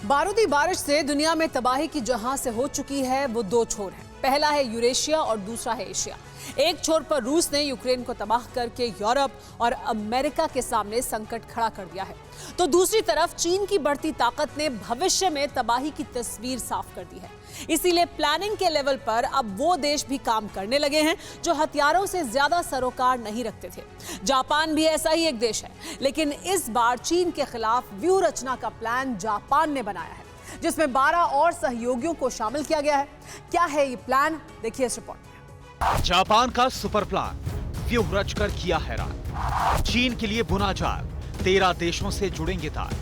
बारूदी बारिश से दुनिया में तबाही की जहां से हो चुकी है वो दो छोर हैं। पहला है यूरेशिया और दूसरा है एशिया। एक छोर पर रूस ने यूक्रेन को तबाह करके यूरोप और अमेरिका के सामने संकट खड़ा कर दिया है, तो दूसरी तरफ चीन की बढ़ती ताकत ने भविष्य में तबाही की तस्वीर साफ कर दी है। इसीलिए प्लानिंग के लेवल पर अब वो देश भी काम करने लगे हैं जो हथियारों से ज्यादा सरोकार नहीं रखते थे। जापान भी ऐसा ही एक देश है, लेकिन इस बार चीन के खिलाफ व्यूह रचना का प्लान जापान ने बनाया है, जिसमें 12 और सहयोगियों को शामिल किया गया है। क्या है ये प्लान, देखिए इस रिपोर्ट में। जापान का सुपर प्लान व्यूह रचकर किया हैरान। चीन के लिए बुना जाल, 13 देशों से जुड़ेंगे तार।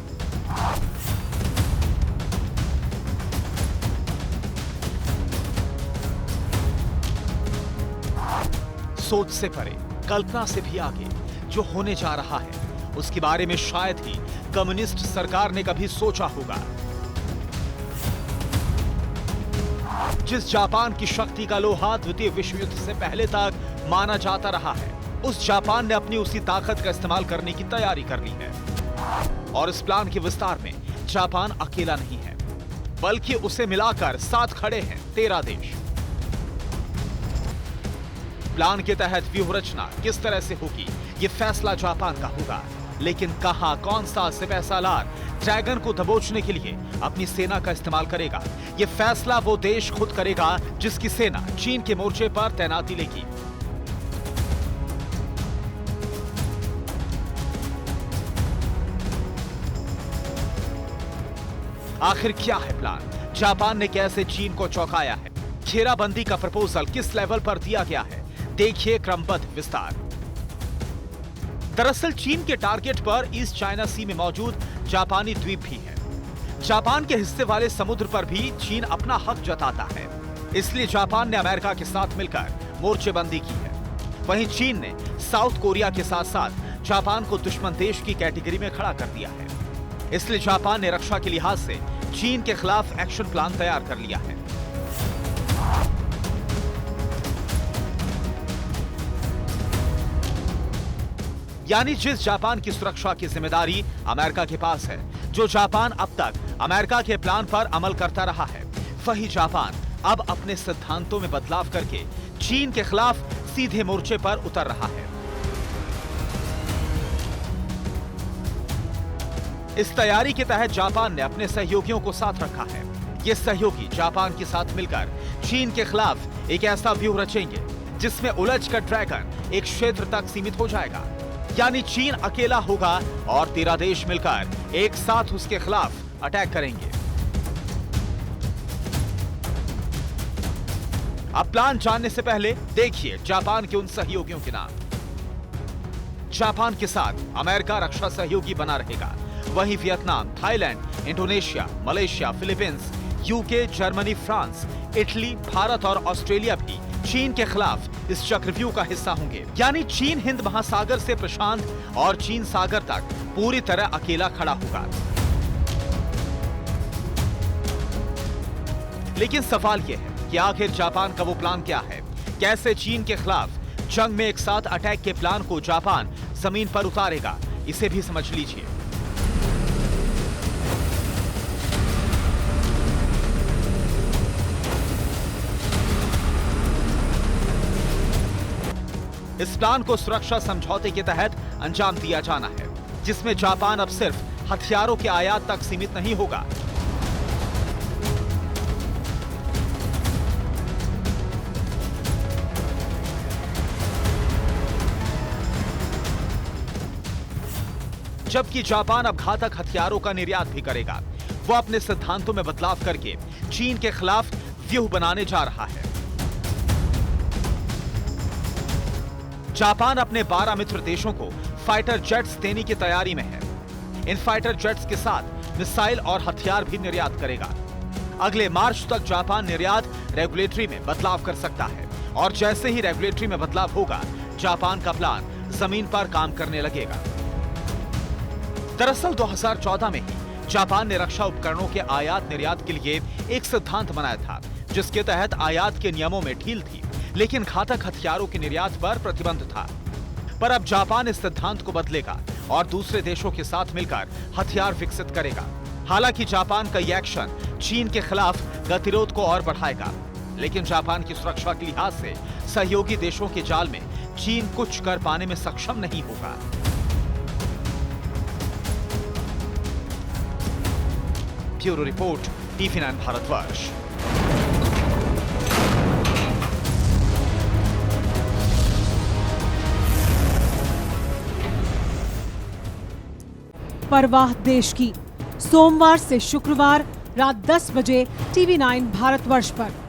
सोच से परे, कल्पना से भी आगे जो होने जा रहा है उसके बारे में शायद ही कम्युनिस्ट सरकार ने कभी सोचा होगा। जिस जापान की शक्ति का लोहा द्वितीय विश्व युद्ध से पहले तक माना जाता रहा है, उस जापान ने अपनी उसी ताकत का इस्तेमाल करने की तैयारी कर ली है। और इस प्लान के विस्तार में जापान अकेला नहीं है, बल्कि उसे मिलाकर साथ खड़े हैं 13 देश। प्लान के तहत व्यूह रचना किस तरह से होगी, ये फैसला जापान का होगा, लेकिन कहां कौन सा सिपह सालार ड्रैगन को दबोचने के लिए अपनी सेना का इस्तेमाल करेगा, ये फैसला वो देश खुद करेगा जिसकी सेना चीन के मोर्चे पर तैनाती लेगी। आखिर क्या है प्लान? जापान ने कैसे चीन को चौंकाया है? घेराबंदी का प्रपोजल किस लेवल पर दिया गया है? देखिए क्रमबद्ध विस्तार। दरअसल चीन के टारगेट पर ईस्ट चाइना सी में मौजूद जापानी द्वीप भी है। जापान के हिस्से वाले समुद्र पर भी चीन अपना हक जताता है, इसलिए जापान ने अमेरिका के साथ मिलकर मोर्चेबंदी की है। वहीं चीन ने साउथ कोरिया के साथ साथ जापान को दुश्मन देश की कैटेगरी में खड़ा कर दिया है, इसलिए जापान ने रक्षा के लिहाज से चीन के खिलाफ एक्शन प्लान तैयार कर लिया है। यानी जिस जापान की सुरक्षा की जिम्मेदारी अमेरिका के पास है, जो जापान अब तक अमेरिका के प्लान पर अमल करता रहा है, वही जापान अब अपने सिद्धांतों में बदलाव करके चीन के खिलाफ सीधे मोर्चे पर उतर रहा है। इस तैयारी के तहत जापान ने अपने सहयोगियों को साथ रखा है। ये सहयोगी जापान के साथ मिलकर चीन के खिलाफ एक ऐसा व्यूह रचेंगे जिसमें उलझकर ड्रैगन एक क्षेत्र तक सीमित हो जाएगा। यानी चीन अकेला होगा और 13 देश मिलकर एक साथ उसके खिलाफ अटैक करेंगे। अब प्लान जानने से पहले देखिए जापान के उन सहयोगियों के नाम। जापान के साथ अमेरिका रक्षा सहयोगी बना रहेगा, वहीं Vietnam, Thailand, Indonesia, Malaysia, Philippines, UK, Germany, France, Italy, Bharat और ऑस्ट्रेलिया भी चीन के खिलाफ इस चक्रव्यूह का हिस्सा होंगे। यानी चीन हिंद महासागर से प्रशांत और चीन सागर तक पूरी तरह अकेला खड़ा होगा। लेकिन सवाल यह है कि आखिर जापान का वो प्लान क्या है? कैसे चीन के खिलाफ जंग में एक साथ अटैक के प्लान को जापान जमीन पर उतारेगा, इसे भी समझ लीजिए। इस प्लान को सुरक्षा समझौते के तहत अंजाम दिया जाना है, जिसमें जापान अब सिर्फ हथियारों के आयात तक सीमित नहीं होगा। जबकि जापान अब घातक हथियारों का निर्यात भी करेगा। वो अपने सिद्धांतों में बदलाव करके चीन के खिलाफ व्यूह बनाने जा रहा है। जापान अपने 12 मित्र देशों को फाइटर जेट्स देने की तैयारी में है। इन फाइटर जेट्स के साथ मिसाइल और हथियार भी निर्यात करेगा। अगले मार्च तक जापान निर्यात रेगुलेटरी में बदलाव कर सकता है, और जैसे ही रेगुलेटरी में बदलाव होगा, जापान का प्लान जमीन पर काम करने लगेगा। दरअसल 2014 में ही जापान ने रक्षा उपकरणों के आयात निर्यात के लिए एक सिद्धांत बनाया था, जिसके तहत आयात के नियमों में ढील थी, लेकिन घातक हथियारों के निर्यात पर प्रतिबंध था। पर अब जापान इस सिद्धांत को बदलेगा और दूसरे देशों के साथ मिलकर हथियार विकसित करेगा। हालांकि जापान का यह एक्शन चीन के खिलाफ गतिरोध को और बढ़ाएगा, लेकिन जापान की सुरक्षा के लिहाज से सहयोगी देशों के जाल में चीन कुछ कर पाने में सक्षम नहीं होगा। Bureau report, TV9 Bharatvarsh. परवाह देश की, सोमवार से शुक्रवार रात 10 बजे TV9 भारतवर्ष पर।